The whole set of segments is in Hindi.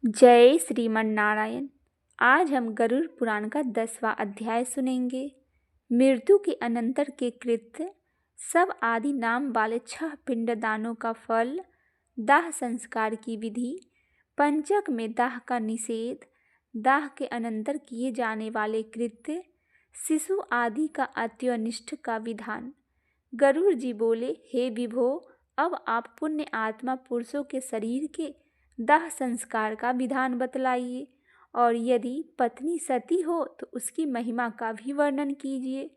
जय श्रीमन नारायण। आज हम गरुड़ पुराण का 10वां अध्याय सुनेंगे। मृत्यु के अनंतर के कृत्य, सब आदि नाम वाले 6 पिंडदानों का फल, दाह संस्कार की विधि, पंचक में दाह का निषेध, दाह के अनंतर किए जाने वाले कृत्य, शिशु आदि का अत्यनिष्ठ का विधान। गरुड़ जी बोले, हे विभो, अब आप पुण्य आत्मा पुरुषों के शरीर के दाह संस्कार का विधान बतलाइए, और यदि पत्नी सती हो तो उसकी महिमा का भी वर्णन कीजिए।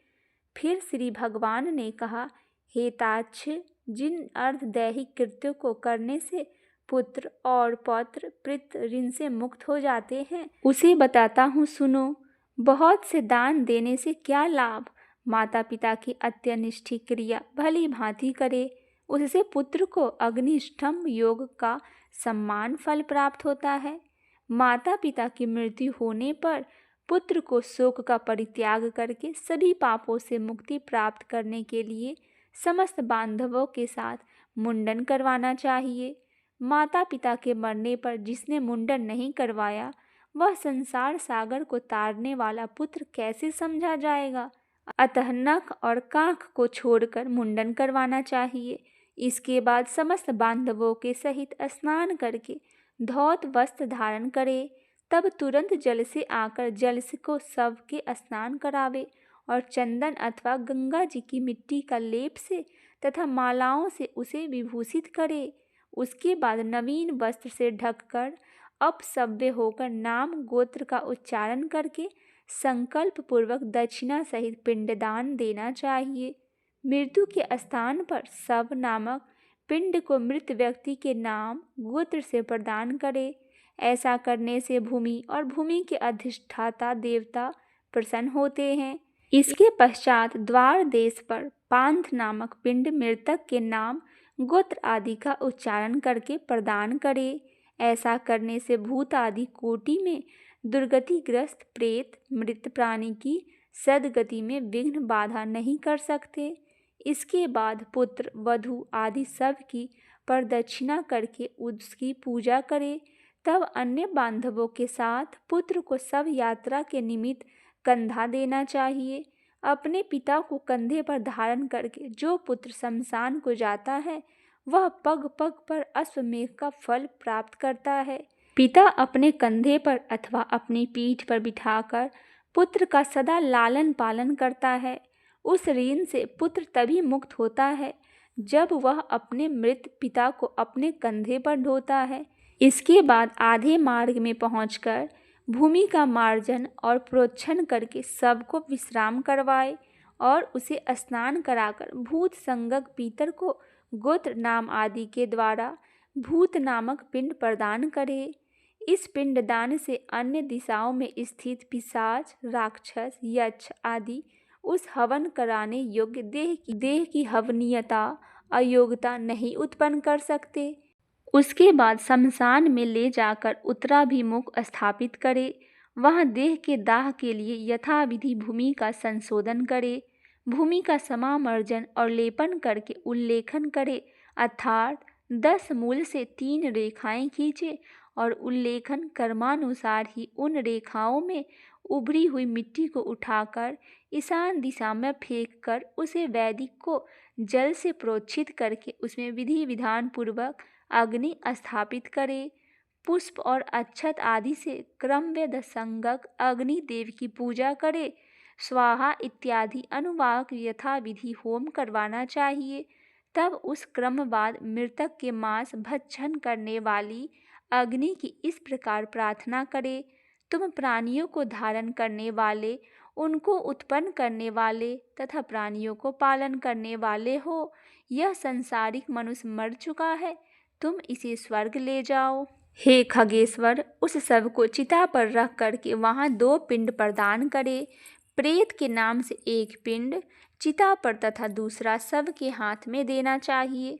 फिर श्री भगवान ने कहा, हे ताक्ष, जिन अर्धदैहिक कृत्यों को करने से पुत्र और पौत्र पितृ ऋण से मुक्त हो जाते हैं, उसे बताता हूँ, सुनो। बहुत से दान देने से क्या लाभ? माता पिता की अत्यनिष्ठ क्रिया भली भांति करे, उससे पुत्र को अग्निष्ठम योग का सम्मान फल प्राप्त होता है। माता पिता की मृत्यु होने पर पुत्र को शोक का परित्याग करके सभी पापों से मुक्ति प्राप्त करने के लिए समस्त बांधवों के साथ मुंडन करवाना चाहिए। माता पिता के मरने पर जिसने मुंडन नहीं करवाया, वह संसार सागर को तारने वाला पुत्र कैसे समझा जाएगा? अतः नख और काख को छोड़कर मुंडन करवाना चाहिए। इसके बाद समस्त बांधवों के सहित स्नान करके धौत वस्त्र धारण करे, तब तुरंत जल से आकर जल से को सबके स्नान करावे और चंदन अथवा गंगा जी की मिट्टी का लेप से तथा मालाओं से उसे विभूषित करे। उसके बाद नवीन वस्त्र से ढककर अपसव्य होकर नाम गोत्र का उच्चारण करके संकल्प पूर्वक दक्षिणा सहित पिंडदान देना चाहिए। मृत्यु के स्थान पर शव नामक पिंड को मृत व्यक्ति के नाम गोत्र से प्रदान करे। ऐसा करने से भूमि और भूमि के अधिष्ठाता देवता प्रसन्न होते हैं। इसके पश्चात द्वार देश पर पांथ नामक पिंड मृतक के नाम गोत्र आदि का उच्चारण करके प्रदान करे। ऐसा करने से भूत आदि कोटि में दुर्गतिग्रस्त प्रेत मृत प्राणी की सद्गति में विघ्न बाधा नहीं कर सकते। इसके बाद पुत्र वधू आदि सब की प्रदक्षिणा करके उसकी पूजा करे। तब अन्य बांधवों के साथ पुत्र को सब यात्रा के निमित्त कंधा देना चाहिए। अपने पिता को कंधे पर धारण करके जो पुत्र शमशान को जाता है, वह पग पग पर अश्वमेघ का फल प्राप्त करता है। पिता अपने कंधे पर अथवा अपनी पीठ पर बिठाकर पुत्र का सदा लालन पालन करता है। उस ऋण से पुत्र तभी मुक्त होता है जब वह अपने मृत पिता को अपने कंधे पर ढोता है। इसके बाद आधे मार्ग में पहुंचकर भूमि का मार्जन और प्रोक्षण करके सबको विश्राम करवाए और उसे स्नान कराकर भूत संगक पीतर को गोत्र नाम आदि के द्वारा भूत नामक पिंड प्रदान करे। इस पिंडदान से अन्य दिशाओं में स्थित पिशाच, राक्षस, यक्ष आदि उस हवन कराने योग्य देह की हवनीयता अयोग्यता नहीं उत्पन्न कर सकते। उसके बाद शमशान में ले जाकर उत्तराभिमुख स्थापित करे। वहाँ देह के दाह के लिए यथाविधि भूमि का संशोधन करे। भूमि का समामर्जन और लेपन करके उल्लेखन करे, अर्थात 10 मूल से 3 रेखाएं खींचे और उल्लेखन कर्मानुसार ही उन रेखाओं में उभरी हुई मिट्टी को उठाकर ईशान दिशा में फेंक कर उसे वैदिक को जल से प्रोक्षित करके उसमें विधि विधान पूर्वक अग्नि स्थापित करे। पुष्प और अक्षत आदि से क्रमवेद संगक अग्नि देव की पूजा करे। स्वाहा इत्यादि अनुवाक यथाविधि होम करवाना चाहिए। तब उस क्रम बाद मृतक के मांस भक्षण करने वाली अग्नि की इस प्रकार प्रार्थना करे, तुम प्राणियों को धारण करने वाले, उनको उत्पन्न करने वाले तथा प्राणियों को पालन करने वाले हो। यह संसारिक मनुष्य मर चुका है, तुम इसे स्वर्ग ले जाओ। हे खगेश्वर, उस शव को चिता पर रख करके वहाँ 2 पिंड प्रदान करे। प्रेत के नाम से एक पिंड चिता पर तथा दूसरा शव के हाथ में देना चाहिए।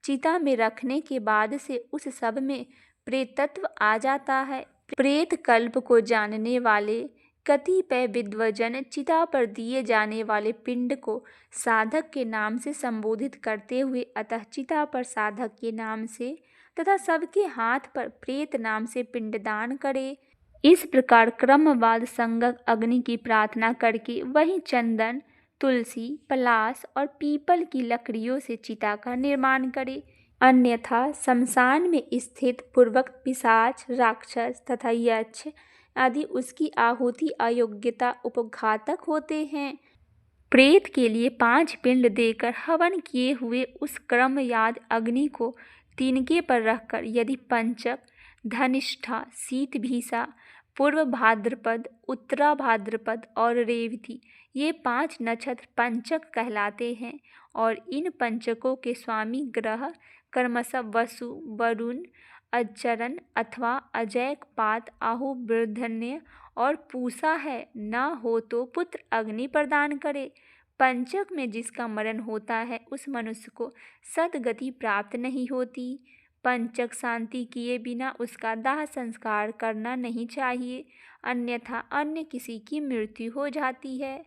चिता में रखने के बाद से उस शव में प्रेतत्व आ जाता है। प्रेत कल्प को जानने वाले कतिपय विद्वजन चिता पर दिए जाने वाले पिंड को साधक के नाम से संबोधित करते हुए अतः चिता पर साधक के नाम से तथा सबके हाथ पर प्रेत नाम से पिंडदान करे। इस प्रकार क्रमवाद संगत अग्नि की प्रार्थना करके वही चंदन, तुलसी, पलाश और पीपल की लकड़ियों से चिता का निर्माण करे। अन्यथा शमशान में स्थित पूर्वक पिशाच, राक्षस तथा यक्ष आदि उसकी आहुति अयोग्यता उपघातक होते हैं। प्रेत के लिए 5 पिंड देकर हवन किए हुए उस क्रमयाद अग्नि को तिनके पर रखकर यदि पंचक, धनिष्ठा, शीतभीषा, पूर्व भाद्रपद, उत्तरा भाद्रपद और रेवती ये 5 नक्षत्र पंचक कहलाते हैं और इन पंचकों के स्वामी ग्रह क्रमशः वसु, वरुण, अचरण अथवा अजैकपात, आहु, वृद्धन्य और पूषा है। न हो तो पुत्र अग्नि प्रदान करे। पंचक में जिसका मरण होता है उस मनुष्य को सद्गति प्राप्त नहीं होती। पंचक शांति किए बिना उसका दाह संस्कार करना नहीं चाहिए, अन्यथा अन्य किसी की मृत्यु हो जाती है।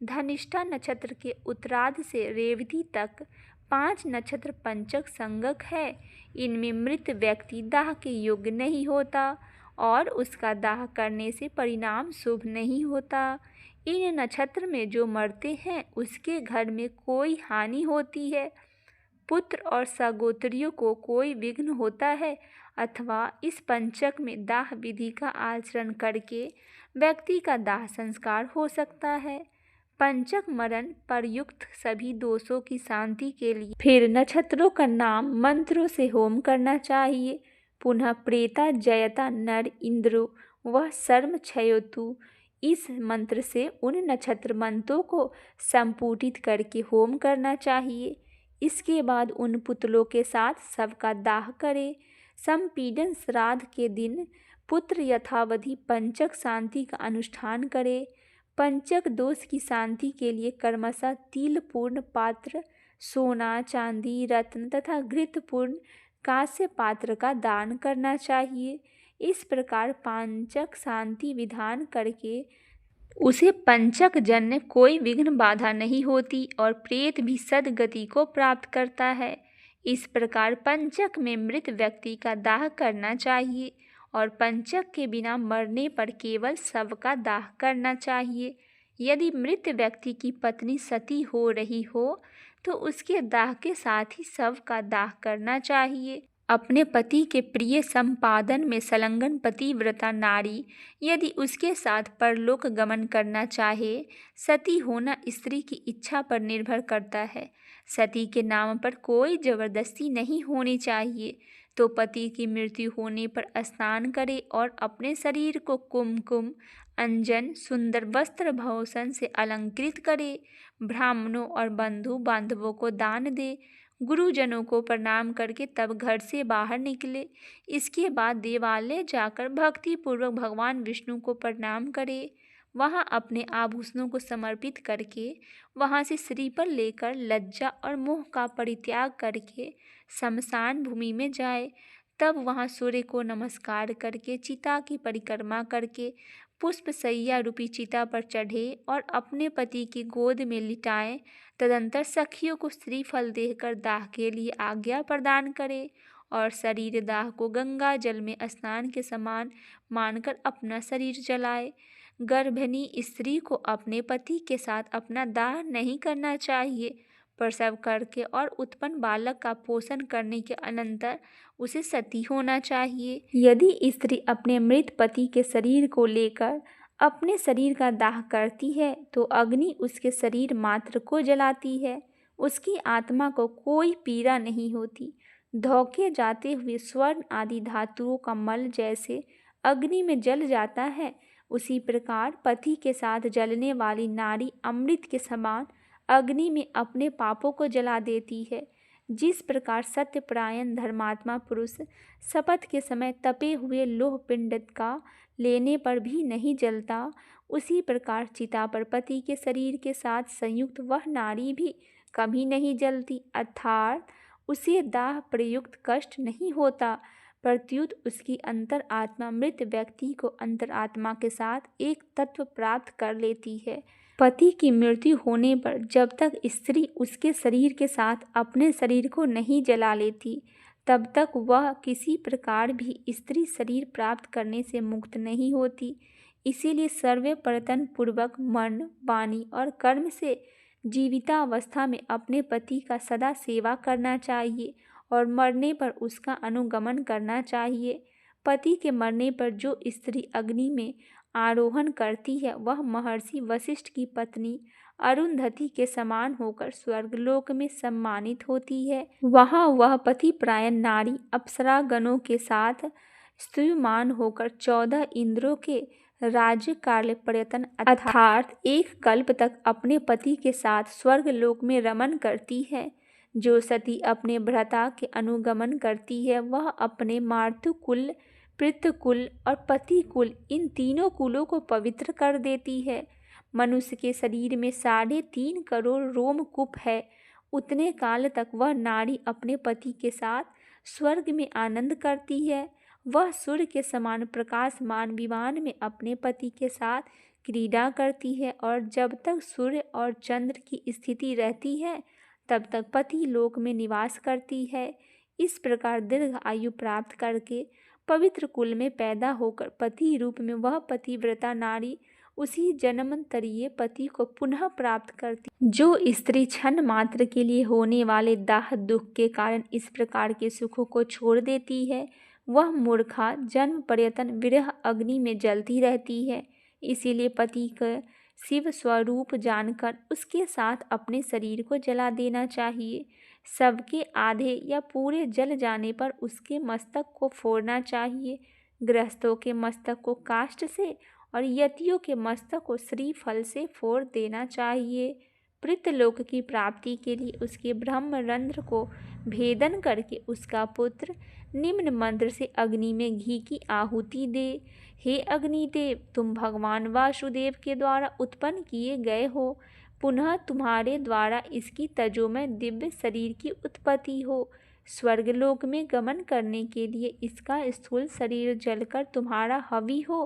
धनिष्ठा नक्षत्र के उत्तरार्ध से रेवती तक 5 नक्षत्र पंचक संगक है। इनमें मृत व्यक्ति दाह के योग्य नहीं होता और उसका दाह करने से परिणाम शुभ नहीं होता। इन नक्षत्र में जो मरते हैं उसके घर में कोई हानि होती है, पुत्र और सगोत्रियों को कोई विघ्न होता है अथवा इस पंचक में दाह विधि का आचरण करके व्यक्ति का दाह संस्कार हो सकता है। पंचक मरण प्रयुक्त सभी दोषों की शांति के लिए फिर नक्षत्रों का नाम मंत्रों से होम करना चाहिए। पुनः प्रेता जयता नर इंद्रो वह शर्म क्षयोतु इस मंत्र से उन नक्षत्र मंत्रों को संपुटित करके होम करना चाहिए। इसके बाद उन पुतलों के साथ सबका दाह करे। संपीडन श्राद्ध के दिन पुत्र यथावधि पंचक शांति का अनुष्ठान करे। पंचक दोष की शांति के लिए कर्मशः तिलपूर्ण पात्र, सोना, चांदी, रत्न तथा घृतपूर्ण कांस्य पात्र का दान करना चाहिए। इस प्रकार पंचक शांति विधान करके उसे पंचक जन्य कोई विघ्न बाधा नहीं होती और प्रेत भी सद्गति को प्राप्त करता है। इस प्रकार पंचक में मृत व्यक्ति का दाह करना चाहिए और पंचक के बिना मरने पर केवल शव का दाह करना चाहिए। यदि मृत व्यक्ति की पत्नी सती हो रही हो तो उसके दाह के साथ ही शव का दाह करना चाहिए। अपने पति के प्रिय संपादन में संलग्न पतिव्रता नारी यदि उसके साथ परलोक गमन करना चाहे, सती होना स्त्री की इच्छा पर निर्भर करता है। सती के नाम पर कोई जबरदस्ती नहीं होनी चाहिए। तो पति की मृत्यु होने पर स्नान करे और अपने शरीर को कुमकुम, अंजन, सुंदर वस्त्र भूषण से अलंकृत करे। ब्राह्मणों और बंधु बांधवों को दान दे। गुरुजनों को प्रणाम करके तब घर से बाहर निकले। इसके बाद देवालय जाकर भक्ति पूर्वक भगवान विष्णु को प्रणाम करे। वहां अपने आभूषणों को समर्पित करके वहां से श्रीफल लेकर लज्जा और मोह का परित्याग करके शमशान भूमि में जाए। तब वहां सूर्य को नमस्कार करके चिता की परिक्रमा करके पुष्प सैया रूपी चिता पर चढ़े और अपने पति की गोद में लिटाएं। तदंतर सखियों को श्रीफल देकर दाह के लिए आज्ञा प्रदान करे और शरीर दाह को गंगा जल में स्नान के समान मानकर अपना शरीर जलाए। गर्भिणी स्त्री को अपने पति के साथ अपना दाह नहीं करना चाहिए। प्रसव करके और उत्पन्न बालक का पोषण करने के अनंतर उसे सती होना चाहिए। यदि स्त्री अपने मृत पति के शरीर को लेकर अपने शरीर का दाह करती है तो अग्नि उसके शरीर मात्र को जलाती है, उसकी आत्मा को कोई पीड़ा नहीं होती। धोखे जाते हुए स्वर्ण आदि धातुओं का मल जैसे अग्नि में जल जाता है, उसी प्रकार पति के साथ जलने वाली नारी अमृत के समान अग्नि में अपने पापों को जला देती है। जिस प्रकार सत्यपरायण धर्मात्मा पुरुष शपथ के समय तपे हुए लोह पिंड का लेने पर भी नहीं जलता, उसी प्रकार चिता पर पति के शरीर के साथ संयुक्त वह नारी भी कभी नहीं जलती, अर्थात उसे दाह प्रयुक्त कष्ट नहीं होता, प्रत्युत उसकी अंतर आत्मा मृत व्यक्ति को अंतर आत्मा के साथ एक तत्व प्राप्त कर लेती है। पति की मृत्यु होने पर जब तक स्त्री उसके शरीर के साथ अपने शरीर को नहीं जला लेती, तब तक वह किसी प्रकार भी स्त्री शरीर प्राप्त करने से मुक्त नहीं होती। इसीलिए सर्वप्रयत्न पूर्वक मन, वाणी और कर्म से जीवितावस्था में अपने पति का सदा सेवा करना चाहिए और मरने पर उसका अनुगमन करना चाहिए। पति के मरने पर जो स्त्री अग्नि में आरोहण करती है वह महर्षि वशिष्ठ की पत्नी अरुंधति के समान होकर स्वर्गलोक में सम्मानित होती है। वहाँ वह पतिपरायण नारी अप्सरा गणों के साथ स्तूयमान होकर 14 इंद्रों के राज्य कार्य पर्यटन अर्थात एक कल्प तक अपने पति के साथ स्वर्गलोक में रमन करती है। जो सती अपने भ्राता के अनुगमन करती है वह अपने मातृकुल, पितृकुल और पतिकुल इन तीनों कुलों को पवित्र कर देती है। मनुष्य के शरीर में 3.5 करोड़ रोमकूप है। उतने काल तक वह नारी अपने पति के साथ स्वर्ग में आनंद करती है। वह सूर्य के समान प्रकाशमान विमान में अपने पति के साथ क्रीड़ा करती है और जब तक सूर्य और चंद्र की स्थिति रहती है तब तक पति लोक में निवास करती है। इस प्रकार दीर्घ आयु प्राप्त करके पवित्र कुल में पैदा होकर पति रूप में वह पतिव्रता नारी उसी जन्मांतरीय पति को पुनः प्राप्त करती। जो स्त्री क्षण मात्र के लिए होने वाले दाह दुख के कारण इस प्रकार के सुखों को छोड़ देती है वह मूर्खा जन्म पर्यंत विरह अग्नि में जलती रहती है। इसीलिए पति का शिव स्वरूप जानकर उसके साथ अपने शरीर को जला देना चाहिए। सबके आधे या पूरे जल जाने पर उसके मस्तक को फोड़ना चाहिए। गृहस्थों के मस्तक को काष्ठ से और यतियों के मस्तक को श्रीफल से फोड़ देना चाहिए। पृथ्वीलोक की प्राप्ति के लिए उसके ब्रह्मरंध्र को भेदन करके उसका पुत्र निम्न मंत्र से अग्नि में घी की आहुति दे। हे अग्निदेव, तुम भगवान वासुदेव के द्वारा उत्पन्न किए गए हो। पुनः तुम्हारे द्वारा इसकी तजोमय दिव्य शरीर की उत्पत्ति हो। स्वर्गलोक में गमन करने के लिए इसका स्थूल शरीर जलकर तुम्हारा हवि हो।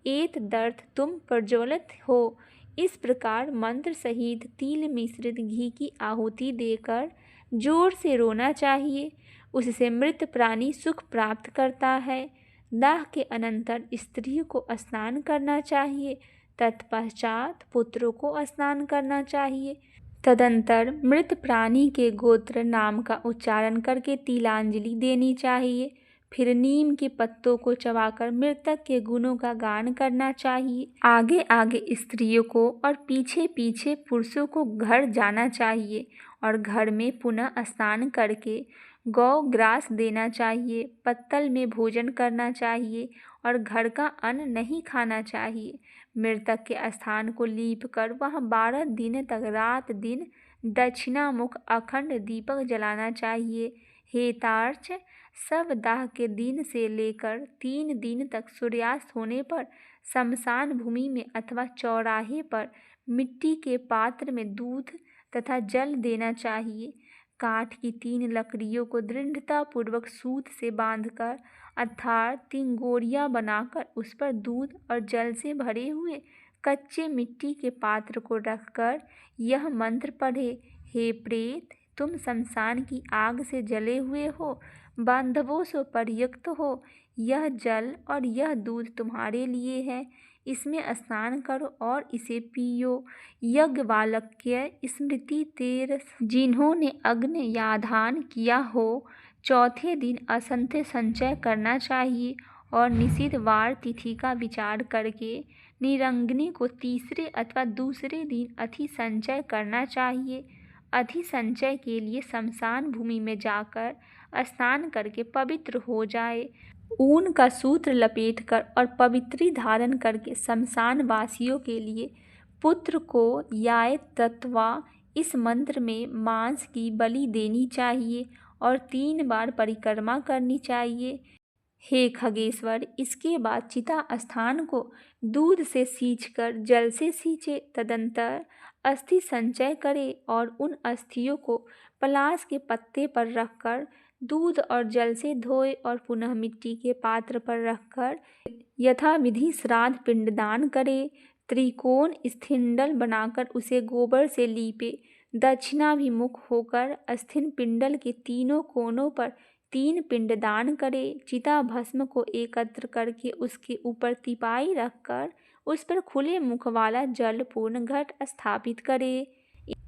एत दर्थ तुम प्रज्वलित हो। इस प्रकार मंत्र सहित तिल मिश्रित घी की आहुति देकर जोर से रोना चाहिए। उससे मृत प्राणी सुख प्राप्त करता है। दाह के अनंतर स्त्री को स्नान करना चाहिए। तत्पश्चात पुत्रों को स्नान करना चाहिए। तदंतर मृत प्राणी के गोत्र नाम का उच्चारण करके तिलांजलि देनी चाहिए। फिर नीम के पत्तों को चबाकर मृतक के गुणों का गान करना चाहिए। आगे आगे स्त्रियों को और पीछे पीछे पुरुषों को घर जाना चाहिए और घर में पुनः स्नान करके गौ ग्रास देना चाहिए। पत्तल में भोजन करना चाहिए और घर का अन्न नहीं खाना चाहिए। मृतक के स्थान को लीप कर वहाँ 12 दिन तक रात दिन दक्षिणामुख अखंड दीपक जलाना चाहिए। हे तार्क्ष, सब दाह के दिन से लेकर 3 दिन तक सूर्यास्त होने पर शमशान भूमि में अथवा चौराहे पर मिट्टी के पात्र में दूध तथा जल देना चाहिए। काठ की 3 लकड़ियों को दृढ़तापूर्वक सूत से बांधकर अर्थात 3 गोरियां बनाकर उस पर दूध और जल से भरे हुए कच्चे मिट्टी के पात्र को रखकर यह मंत्र पढ़े। हे प्रेत, तुम शमशान की आग से जले हुए हो, बांधवों से पर्युक्त हो। यह जल और यह दूध तुम्हारे लिए है। इसमें स्नान करो और इसे पियो। यज्ञवाल्क्य स्मृति तेरस, जिन्होंने अग्नि याधान किया हो, चौथे दिन असंख्य संचय करना चाहिए और निषिद्ध वार तिथि का विचार करके निरंग्नि को तीसरे अथवा दूसरे दिन अति संचय करना चाहिए। अति संचय के लिए शमशान भूमि में जाकर स्नान करके पवित्र हो जाए। ऊन का सूत्र लपेटकर और पवित्री धारण करके शमशान वासियों के लिए पुत्र को याय तत्वा इस मंत्र में मांस की बलि देनी चाहिए और 3 बार परिक्रमा करनी चाहिए। हे खगेश्वर, इसके बाद चिता स्थान को दूध से सींचकर जल से सींचे। तदंतर अस्थि संचय करे और उन अस्थियों को पलाश के पत्ते पर रखकर दूध और जल से धोए और पुनः मिट्टी के पात्र पर रखकर यथाविधि श्राद्ध पिंडदान करे। त्रिकोण स्थिंडल बनाकर उसे गोबर से लीपे। दक्षिणाभिमुख होकर अस्थिन पिंडल के तीनों कोनों पर 3 पिंडदान करे। चिता भस्म को एकत्र करके उसके ऊपर तिपाई रखकर उस पर खुले मुख वाला जल पूर्ण घट स्थापित करे।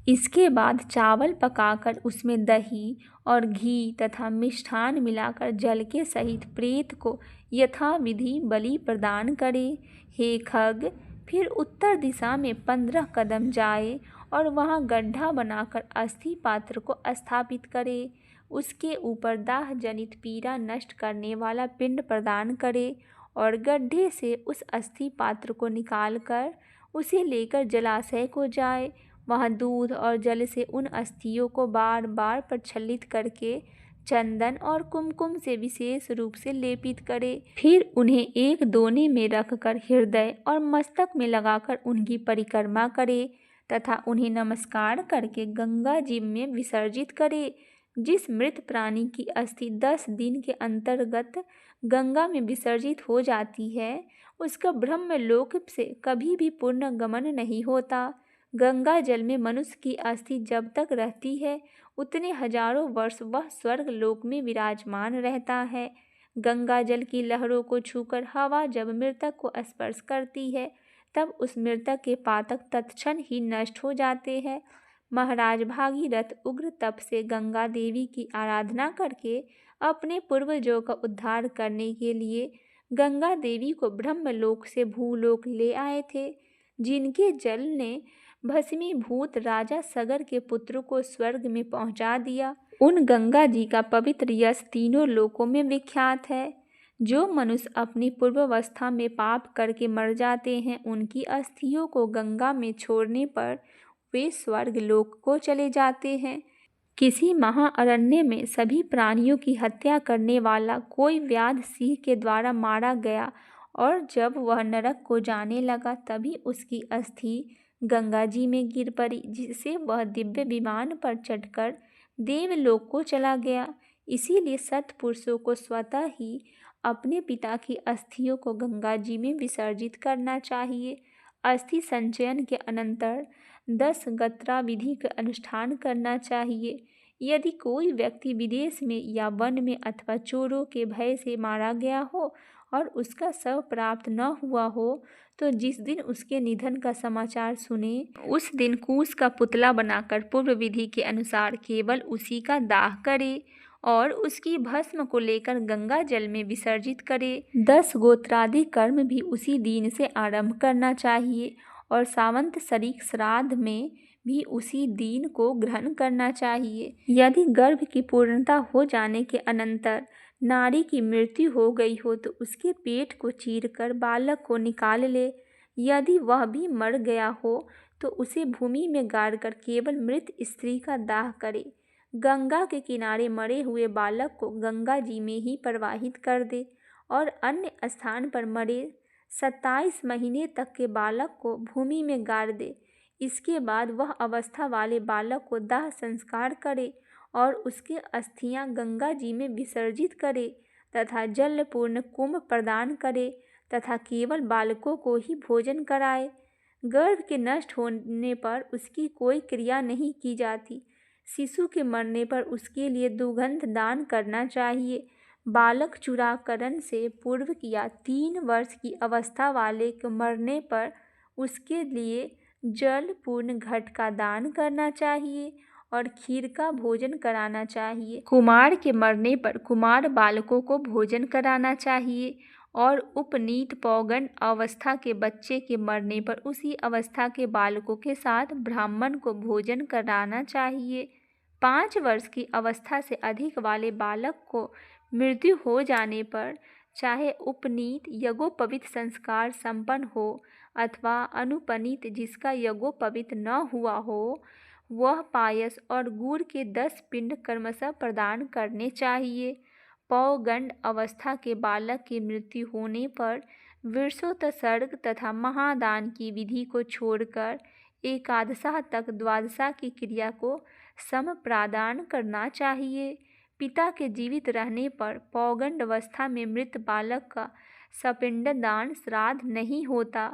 इसके बाद चावल पकाकर उसमें दही और घी तथा मिष्ठान मिलाकर जल के सहित प्रेत को यथाविधि बलि प्रदान करे। हे खग, फिर उत्तर दिशा में 15 कदम जाए और वहां गड्ढा बनाकर अस्थि पात्र को स्थापित करे। उसके ऊपर दाह जनित पीड़ा नष्ट करने वाला पिंड प्रदान करे और गड्ढे से उस अस्थि पात्र को निकालकर उसे लेकर जलाशय को जाए। वहाँ दूध और जल से उन अस्थियों को बार बार प्रक्षालित करके चंदन और कुमकुम से विशेष रूप से लेपित करे। फिर उन्हें एक दोने में रखकर हृदय और मस्तक में लगाकर उनकी परिक्रमा करे तथा उन्हें नमस्कार करके गंगा जी में विसर्जित करे। जिस मृत प्राणी की अस्थि 10 दिन के अंतर्गत गंगा में विसर्जित हो जाती है, उसका ब्रह्मलोक से कभी भी पुण्य गमन नहीं होता। गंगा जल में मनुष्य की अस्थि जब तक रहती है, उतने हजारों वर्ष वह स्वर्ग लोक में विराजमान रहता है। गंगा जल की लहरों को छूकर हवा जब मृतक को स्पर्श करती है, तब उस मृतक के पातक तत्क्षण ही नष्ट हो जाते हैं। महाराज भागीरथ उग्र तप से गंगा देवी की आराधना करके अपने पूर्वजों का उद्धार करने के लिए गंगा देवी को ब्रह्मलोक से भूलोक ले आए थे, जिनके जल ने भस्मीभूत राजा सगर के पुत्र को स्वर्ग में पहुंचा दिया। उन गंगा जी का पवित्र यश तीनों लोकों में विख्यात है। जो मनुष्य अपनी पूर्वावस्था में पाप करके मर जाते हैं, उनकी अस्थियों को गंगा में छोड़ने पर वे स्वर्ग लोक को चले जाते हैं। किसी महाअरण्य में सभी प्राणियों की हत्या करने वाला कोई व्याध सिंह के द्वारा मारा गया और जब वह नरक को जाने लगा, तभी उसकी अस्थि गंगा जी में गिर पड़ी, जिससे वह दिव्य विमान पर चढ़कर देवलोक को चला गया। इसीलिए सत्पुरुषों को स्वतः ही अपने पिता की अस्थियों को गंगा जी में विसर्जित करना चाहिए। अस्थि संचयन के अनंतर 10 गत्रा विधि का अनुष्ठान करना चाहिए। यदि कोई व्यक्ति विदेश में या वन में अथवा चोरों के भय से मारा गया हो और उसका शव प्राप्त न हुआ हो, तो जिस दिन उसके निधन का समाचार सुने, उस दिन कुश का पुतला बनाकर पूर्व विधि के अनुसार केवल उसी का दाह करे और उसकी भस्म को लेकर गंगा जल में विसर्जित करे। 10 गोत्रादि कर्म भी उसी दिन से आरंभ करना चाहिए और सावंत सरीख श्राद्ध में भी उसी दिन को ग्रहण करना चाहिए। यदि गर्भ की पूर्णता हो जाने के अनंतर नारी की मृत्यु हो गई हो, तो उसके पेट को चीरकर बालक को निकाल ले। यदि वह भी मर गया हो, तो उसे भूमि में गाड़कर केवल मृत स्त्री का दाह करे। गंगा के किनारे मरे हुए बालक को गंगा जी में ही प्रवाहित कर दे और अन्य स्थान पर मरे 27 महीने तक के बालक को भूमि में गाड़ दे। इसके बाद वह अवस्था वाले बालक को दाह संस्कार करे और उसके अस्थियां गंगा जी में विसर्जित करे तथा जलपूर्ण कुंभ प्रदान करे तथा केवल बालकों को ही भोजन कराए। गर्भ के नष्ट होने पर उसकी कोई क्रिया नहीं की जाती। शिशु के मरने पर उसके लिए दुर्गंध दान करना चाहिए। बालक चूड़ाकरण से पूर्व या 3 वर्ष की अवस्था वाले के मरने पर उसके लिए जल पूर्ण घट का दान करना चाहिए और खीर का भोजन कराना चाहिए। कुमार के मरने पर कुमार बालकों को भोजन कराना चाहिए और उपनीत पौगंड अवस्था के बच्चे के मरने पर उसी अवस्था के बालकों के साथ ब्राह्मण को भोजन कराना चाहिए। 5 वर्ष की अवस्था से अधिक वाले बालक को मृत्यु हो जाने पर चाहे उपनीत यज्ञोपवीत संस्कार संपन्न हो अथवा अनुपनीत जिसका यज्ञोपवीत न हुआ हो, वह पायस और गुड़ के 10 पिंड क्रमशः प्रदान करने चाहिए। पौगंड अवस्था के बालक की मृत्यु होने पर विरसोत्सर्ग तथा महादान की विधि को छोड़कर एकादशा तक द्वादशा की क्रिया को समप्रदान करना चाहिए। पिता के जीवित रहने पर पौगंड अवस्था में मृत बालक का सपिंड दान श्राद्ध नहीं होता,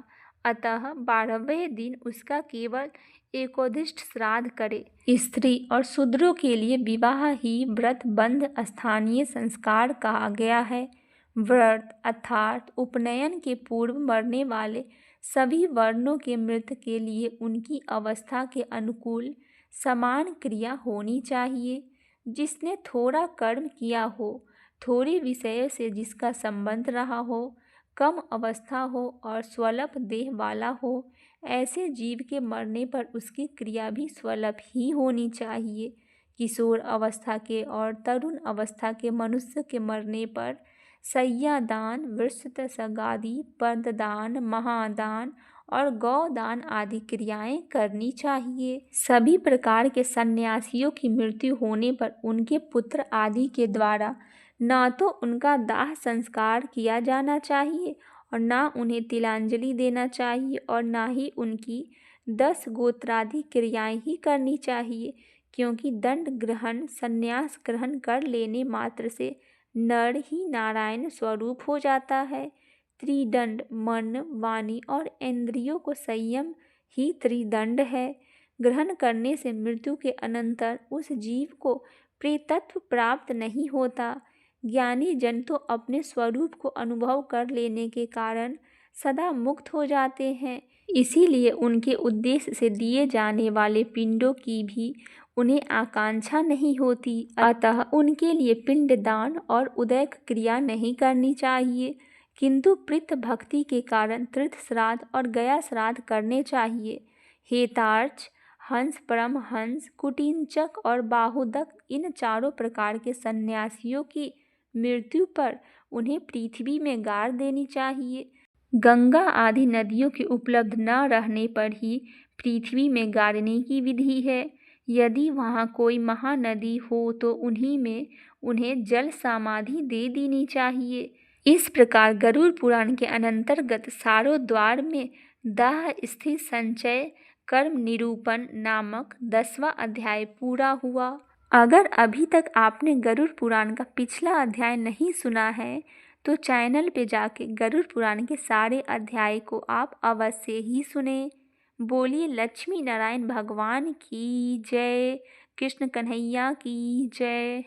अतः 12वें दिन उसका केवल एकोदिष्ट श्राद्ध करे। स्त्री और शूद्रों के लिए विवाह ही व्रत बंध स्थानीय संस्कार कहा गया है। व्रत अर्थात उपनयन के पूर्व मरने वाले सभी वर्णों के मृत के लिए उनकी अवस्था के अनुकूल समान क्रिया होनी चाहिए। जिसने थोड़ा कर्म किया हो, थोड़े विषयों से जिसका संबंध रहा हो, कम अवस्था हो और स्वल्प देह वाला हो, ऐसे जीव के मरने पर उसकी क्रिया भी स्वल्प ही होनी चाहिए। किशोर अवस्था के और तरुण अवस्था के मनुष्य के मरने पर शय्यादान, वृषत सगादि, पददान, महादान और गौदान आदि क्रियाएं करनी चाहिए। सभी प्रकार के सन्यासियों की मृत्यु होने पर उनके पुत्र आदि के द्वारा न तो उनका दाह संस्कार किया जाना चाहिए और न उन्हें तिलांजलि देना चाहिए और न ही उनकी 10 गोत्रादि क्रियाएं ही करनी चाहिए, क्योंकि दंड ग्रहण संन्यास ग्रहण कर लेने मात्र से नर ही नारायण स्वरूप हो जाता है। त्रिदंड मन, वाणी और इंद्रियों को संयम ही त्रिदंड है। ग्रहण करने से मृत्यु के अनंतर उस जीव को प्रेतत्व प्राप्त नहीं होता। ज्ञानी जन तो अपने स्वरूप को अनुभव कर लेने के कारण सदा मुक्त हो जाते हैं, इसीलिए उनके उद्देश्य से दिए जाने वाले पिंडों की भी उन्हें आकांक्षा नहीं होती। अतः उनके लिए पिंडदान और उदक क्रिया नहीं करनी चाहिए, किंतु प्रीत भक्ति के कारण तीर्थ श्राद्ध और गया श्राद्ध करने चाहिए। हेतार्च, हंस, परमहंस, कुटिंचक और बाहुदक इन चारों प्रकार के सन्यासियों की मृत्यु पर उन्हें पृथ्वी में गाड़ देनी चाहिए। गंगा आदि नदियों के उपलब्ध न रहने पर ही पृथ्वी में गाड़ने की विधि है। यदि वहाँ कोई महानदी हो तो उन्हीं में उन्हें जल समाधि दे देनी चाहिए। इस प्रकार गरुड़ पुराण के अनंतर्गत सारोद्वार में दाह स्थित संचय कर्म निरूपण नामक 10वां अध्याय पूरा हुआ। अगर अभी तक आपने गरुड़ पुराण का पिछला अध्याय नहीं सुना है तो चैनल पे जाके गरुड़ पुराण के सारे अध्याय को आप अवश्य ही सुने। बोलिए लक्ष्मी नारायण भगवान की जय, कृष्ण कन्हैया की जय।